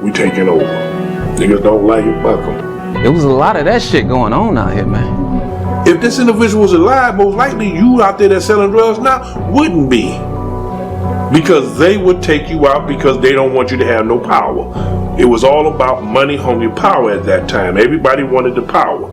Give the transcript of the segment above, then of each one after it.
We taking over. Niggas don't like it, fuck them. There was a lot of that shit going on out here, man. If this individual was alive, most likely you out there that's selling drugs now wouldn't be. Because they would take you out because they don't want you to have no power. It was all about money, hungry power at that time. Everybody wanted the power.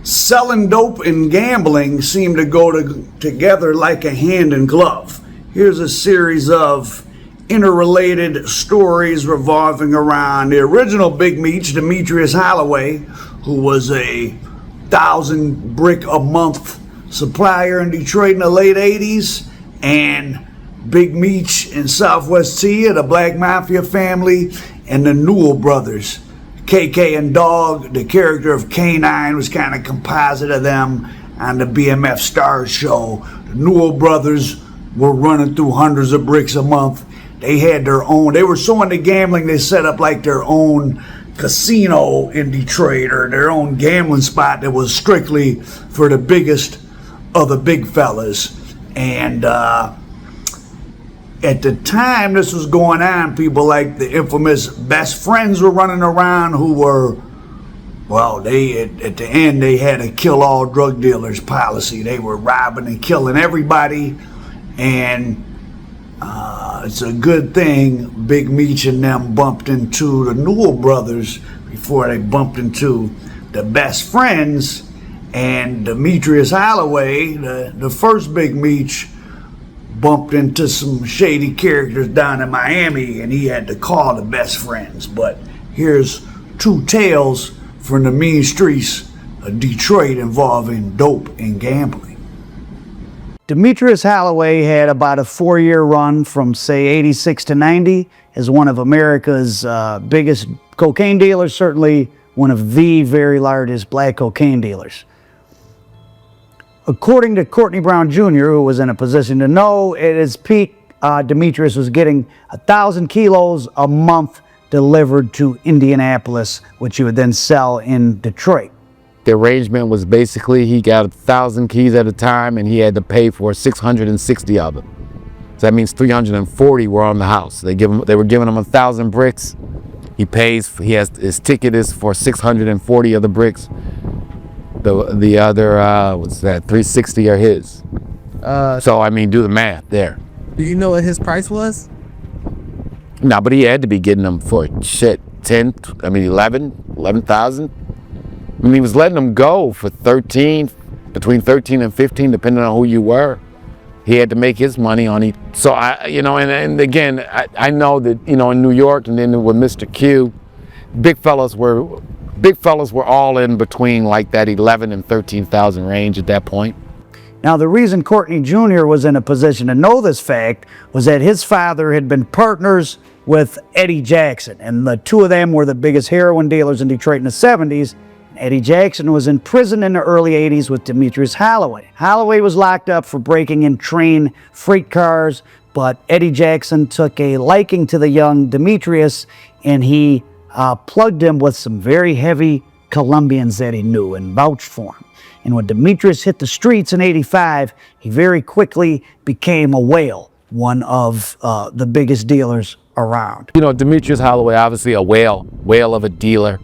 Selling dope and gambling seem to go together like a hand in glove. Here's a series of interrelated stories revolving around the original Big Meech, Demetrius Holloway, who was a 1,000 brick a month supplier in Detroit in the late 80s, and Big Meech in Southwest Tia, the Black Mafia family, and the Newell brothers. KK and Dog, the character of K9, was kind of composite of them on the BMF Stars show. The Newell brothers were running through hundreds of bricks a month. They had their own, they were so into gambling, they set up like their own casino in Detroit, or their own gambling spot that was strictly for the biggest of the big fellas. And at the time this was going on, people like the infamous Best Friends were running around, who were, well, they at the end they had a kill all drug dealers policy. They were robbing and killing everybody, and it's a good thing Big Meech and them bumped into the Newell brothers before they bumped into the Best Friends. And Demetrius Holloway, the first Big Meech, bumped into some shady characters down in Miami, and he had to call the Best Friends. But here's two tales from the mean streets of Detroit involving dope and gambling. Demetrius Holloway had about a 4-year run from, say, 86 to 90 as one of America's biggest cocaine dealers, certainly one of the very largest black cocaine dealers. According to Courtney Brown Jr., who was in a position to know, at his peak, Demetrius was getting 1,000 kilos a month delivered to Indianapolis, which he would then sell in Detroit. The arrangement was basically he got 1,000 keys at a time, and he had to pay for 660 of them. So that means 340 were on the house. They were giving him 1,000 bricks. He has his ticket is for 640 of the bricks. The other, what's that, 360 are his. So, I mean, do the math there. Do you know what his price was? No, but he had to be getting them for shit, 11,000. I mean, he was letting them go for 13, between 13 and 15, depending on who you were. He had to make his money on it. So, and again, I know that, in New York, and then with Mr. Q, big fellas were all in between like that 11 and 13,000 range at that point. Now, the reason Courtney Jr. was in a position to know this fact was that his father had been partners with Eddie Jackson, and the two of them were the biggest heroin dealers in Detroit in the 70s. Eddie Jackson was in prison in the early 80s with Demetrius Holloway. Holloway was locked up for breaking in train freight cars, but Eddie Jackson took a liking to the young Demetrius, and he plugged him with some very heavy Colombians that he knew and vouched for him. And when Demetrius hit the streets in '85, he very quickly became a whale, one of the biggest dealers around. Demetrius Holloway, obviously a whale of a dealer.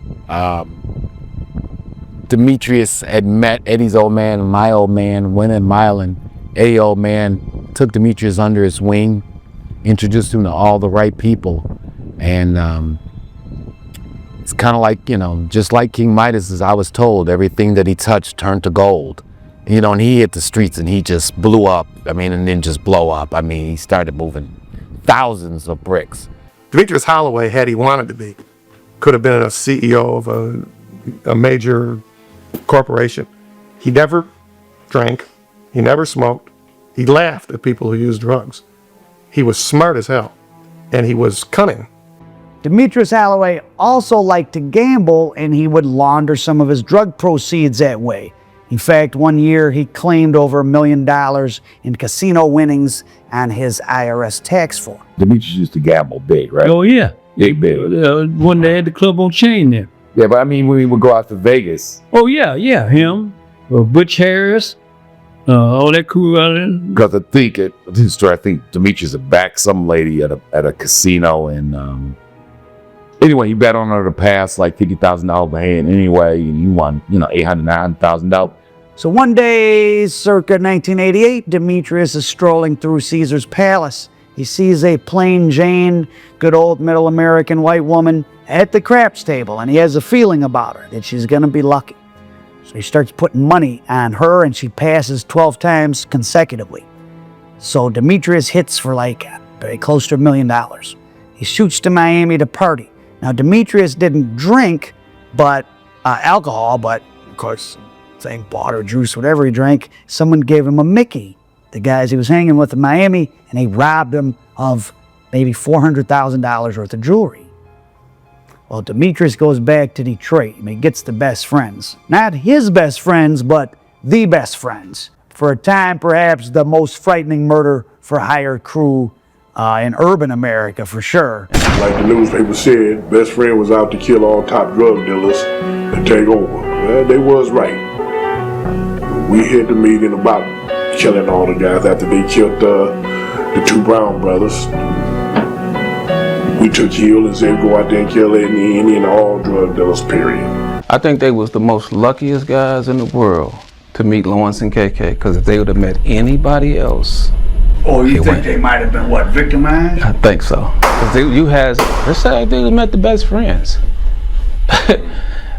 Demetrius had met Eddie's old man and my old man, went a mile, and Eddie's old man took Demetrius under his wing, introduced him to all the right people, and it's kind of like, just like King Midas, as I was told, everything that he touched turned to gold. And he hit the streets and he just blew up. And then just blow up. He started moving thousands of bricks. Demetrius Holloway, had he wanted to be, could have been a CEO of a major corporation. He never drank. He never smoked. He laughed at people who used drugs. He was smart as hell, and he was cunning. Demetrius Holloway also liked to gamble, and he would launder some of his drug proceeds that way. In fact, one year he claimed over $1 million in casino winnings on his IRS tax form. Demetrius used to gamble big, right? Oh, yeah. Yeah, big. One day had the club on chain there. Yeah, but when we would go out to Vegas. Oh, yeah, him. Butch Harris. All that crew out there. Because I think Demetrius had backed some lady at a casino in Anyway, you bet on her to pass like $50,000 a hand anyway, and you won, $800,000. So one day, circa 1988, Demetrius is strolling through Caesar's palace. He sees a plain Jane, good old middle American white woman at the craps table, and he has a feeling about her that she's going to be lucky. So he starts putting money on her, and she passes 12 times consecutively. So Demetrius hits for very close to $1 million. He shoots to Miami to party. Now, Demetrius didn't drink alcohol, but of course, saying water, juice, whatever he drank, someone gave him a Mickey. The guys he was hanging with in Miami, and they robbed him of maybe $400,000 worth of jewelry. Well, Demetrius goes back to Detroit, and he gets the best friends. Not his best friends, but the best friends. For a time, perhaps the most frightening murder for hire crew in urban America, for sure. Like the newspaper said, best friend was out to kill all top drug dealers and take over. Well, they was right. We had the meeting about killing all the guys after they killed the two Brown brothers. We took Hill and said go out there and kill any and all drug dealers, period. I think they was the most luckiest guys in the world to meet Lawrence and KK, because if they would have met anybody else. Oh, you think they might have been, victimized? I think so. Because they said they would have met the best friends.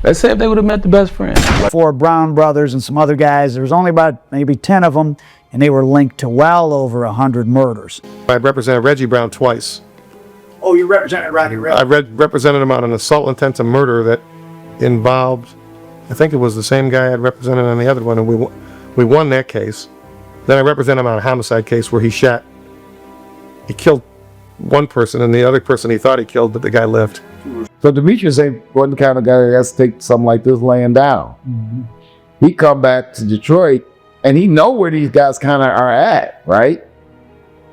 Let's say if they would have met the best friends. 4 Brown brothers and some other guys, there was only about maybe 10 of them, and they were linked to well over 100 murders. I represented Reggie Brown twice. Oh, you represented Roddy Red? I represented him on an assault intent to murder that involved, I think it was the same guy I'd represented on the other one, and we won that case. Then I represented him on a homicide case where he killed one person, and the other person he thought he killed, but the guy lived. So Demetrius wasn't the kind of guy that has to take something like this laying down. Mm-hmm. He come back to Detroit, and he know where these guys kind of are at, right?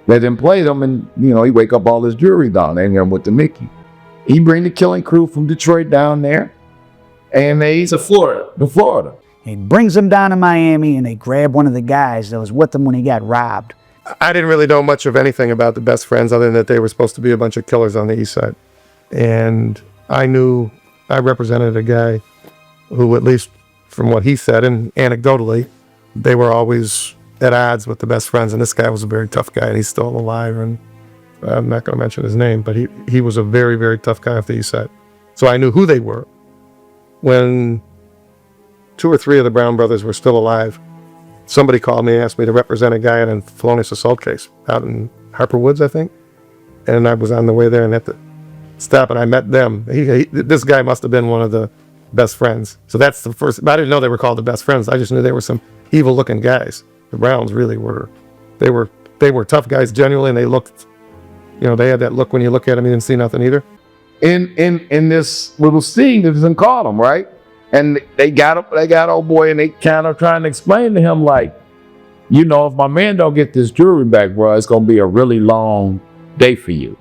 Let them play them, and he wake up all his jewelry down there with the Mickey. He bring the killing crew from Detroit down there, and to Florida. He brings them down to Miami, and they grab one of the guys that was with him when he got robbed. I didn't really know much of anything about the best friends other than that they were supposed to be a bunch of killers on the east side. And I knew I represented a guy who, at least from what he said and anecdotally, they were always at odds with the best friends. And this guy was a very tough guy, and he's still alive. And I'm not going to mention his name, but he was a very, very tough guy off the east side. So I knew who they were. When 2 or 3 of the Brown brothers were still alive, somebody called me and asked me to represent a guy in a felonious assault case out in Harper Woods, I think. And I was on the way there and at the stop, and I met them. This guy must have been one of the best friends. So that's the first. I didn't know they were called the best friends. I just knew they were some evil-looking guys. The Browns really were. They were tough guys genuinely, and they looked. They had that look when you look at them, you didn't see nothing either. In this little scene, they didn't call him, right? And they got old boy, and they kind of trying to explain to him, like, if my man don't get this jewelry back, bro, it's gonna be a really long day for you.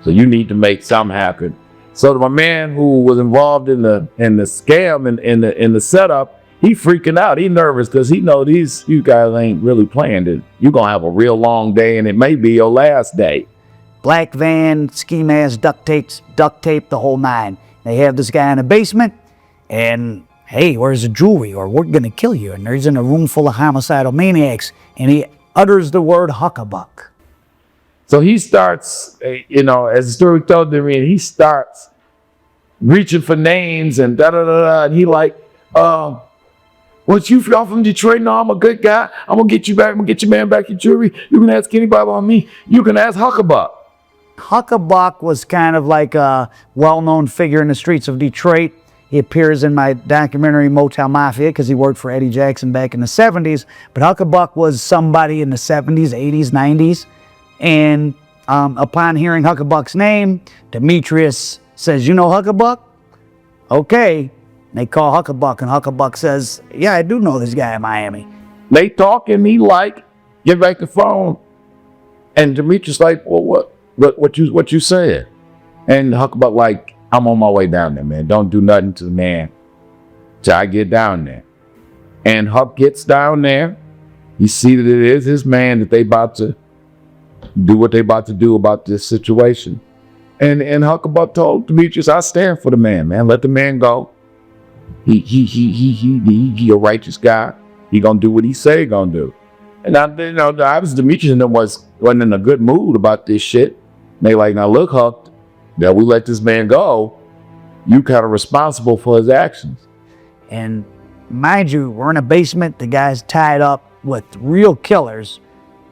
So you need to make something happen. So my man who was involved in the scam and in the setup, he freaking out. He nervous because he know these you guys ain't really playing it. You're gonna have a real long day, and it may be your last day. Black van, ski mask, duct tape, the whole 9. They have this guy in a basement. And, hey, where's the jewelry? Or we're going to kill you. And he's in a room full of homicidal maniacs. And he utters the word Huckabuck. So he starts, as the story told to me, he starts reaching for names and da-da-da-da. And he like, what, y'all from Detroit? No, I'm a good guy. I'm going to get you back. I'm going to get your man back your jewelry. You can ask anybody about me. You can ask Huckabuck. Huckabuck was kind of like a well-known figure in the streets of Detroit. He appears in my documentary Motel Mafia because he worked for Eddie Jackson back in the 70s. But Huckabuck was somebody in the 70s, 80s, 90s. And upon hearing Huckabuck's name, Demetrius says, you know Huckabuck? Okay. And they call Huckabuck, and Huckabuck says, yeah, I do know this guy in Miami. They talking, he like, get back the phone. And Demetrius like, well, what you said? And Huckabuck like, I'm on my way down there, man. Don't do nothing to the man till I get down there. And Huck gets down there. You see that it is his man that they about to do what they about to do about this situation. And Huckabuck told Demetrius, I stand for the man. Let the man go. He a righteous guy. He gonna do what he say he gonna do. And I was Demetrius and them wasn't in a good mood about this shit. They like, now look, Huck, that we let this man go, you kind of responsible for his actions. And mind you, we're in a basement. The guy's tied up with real killers.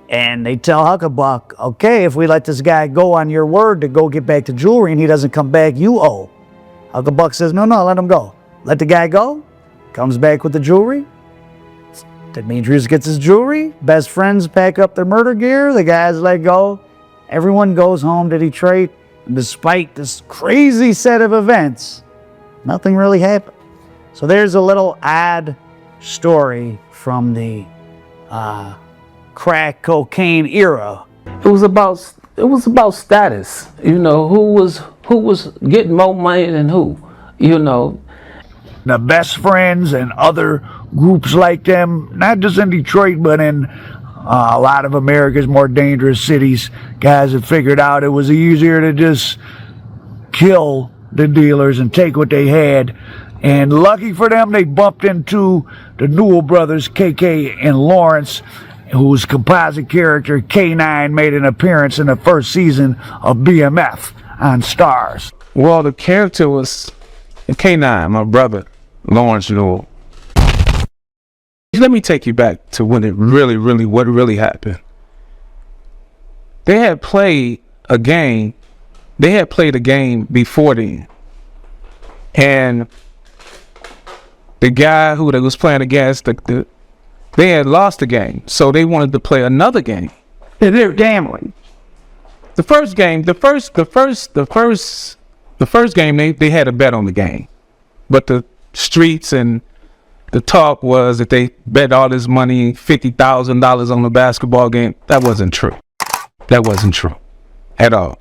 And they tell Huckabuck, okay, if we let this guy go on your word to go get back the jewelry and he doesn't come back, you owe. Huckabuck says, no, let him go. Let the guy go. Comes back with the jewelry. Demetrius gets his jewelry. Best friends pack up their murder gear. The guys let go. Everyone goes home to Detroit. And despite this crazy set of events, nothing really happened. So there's a little odd story from the crack cocaine era. It was about status. You know, who was getting more money than who. You know. The best friends and other groups like them, not just in Detroit, but in a lot of America's more dangerous cities, guys have figured out it was easier to just kill the dealers and take what they had. And lucky for them, they bumped into the Newell brothers, KK and Lawrence, whose composite character K9 made an appearance in the first season of BMF on Starz. Well, the character was K9, my brother, Lawrence Newell. Let me take you back to when what really happened. They had played a game before then. And the guy who they was playing against, they had lost the game. So they wanted to play another game. And they're gambling. The first game, they had a bet on the game. But the streets and the talk was that they bet all this money, $50,000 on the basketball game. That wasn't true. That wasn't true at all.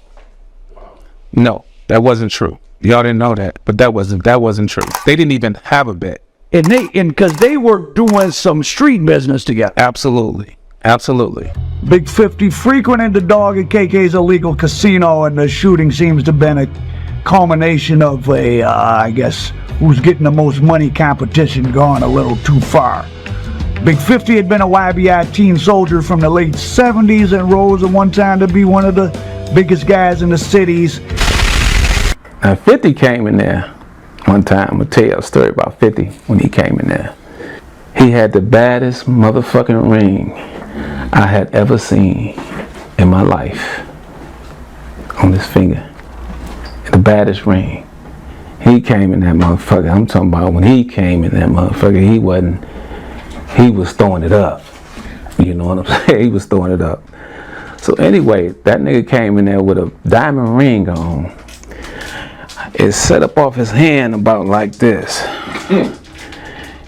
No, that wasn't true. Y'all didn't know that, but that wasn't true. They didn't even have a bet. And because they were doing some street business together. Absolutely. Big 50 frequented the Dog and KK's illegal casino, and the shooting seems to have been a culmination of I guess, who's getting the most money competition gone a little too far. Big 50 had been a YBI teen soldier from the late 70s and rose at one time to be one of the biggest guys in the cities. Now 50 came in there one time. I'm gonna tell you a story about 50 when he came in there. He had the baddest motherfucking ring I had ever seen in my life on his finger. The baddest ring. He came in that motherfucker. I'm talking about when he came in that motherfucker, he was throwing it up. You know what I'm saying? He was throwing it up. So anyway, that nigga came in there with a diamond ring on. It set up off his hand about like this.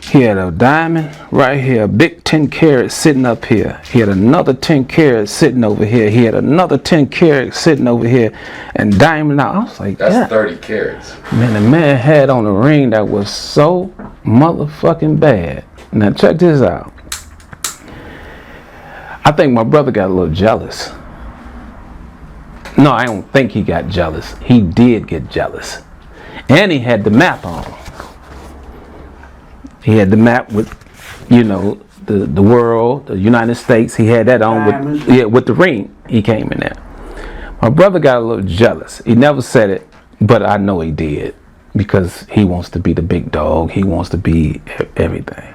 He had a diamond right here, a big 10 carat sitting up here. He had another 10 carat sitting over here. He had another 10 carat sitting over here. And diamond out. I was like, That's 30 carats. Man, the man had on a ring that was so motherfucking bad. Now check this out. I think my brother got a little jealous. No, I don't think he got jealous. He did get jealous. And he had the map on. He had the map with, you know, the world, the United States. He had that on with the ring. He came in there. My brother got a little jealous. He never said it, but I know he did because he wants to be the big dog. He wants to be everything.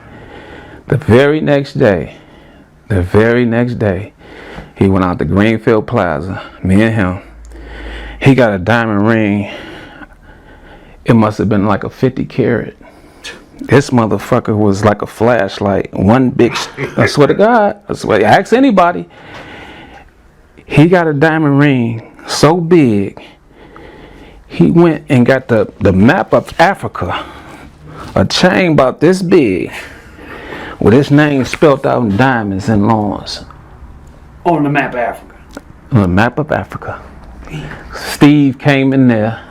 The very next day, he went out to Greenfield Plaza, me and him. He got a diamond ring. It must have been like a 50 carat. This motherfucker was like a flashlight. One big, I swear to God, ask anybody. He got a diamond ring so big, he went and got the map of Africa, a chain about this big, with his name spelled out in diamonds and lawns. On the map of Africa. On the map of Africa. Steve came in there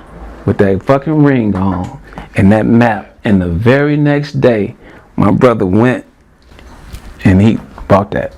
with that fucking ring on and that map. And the very next day, my brother went and he bought that.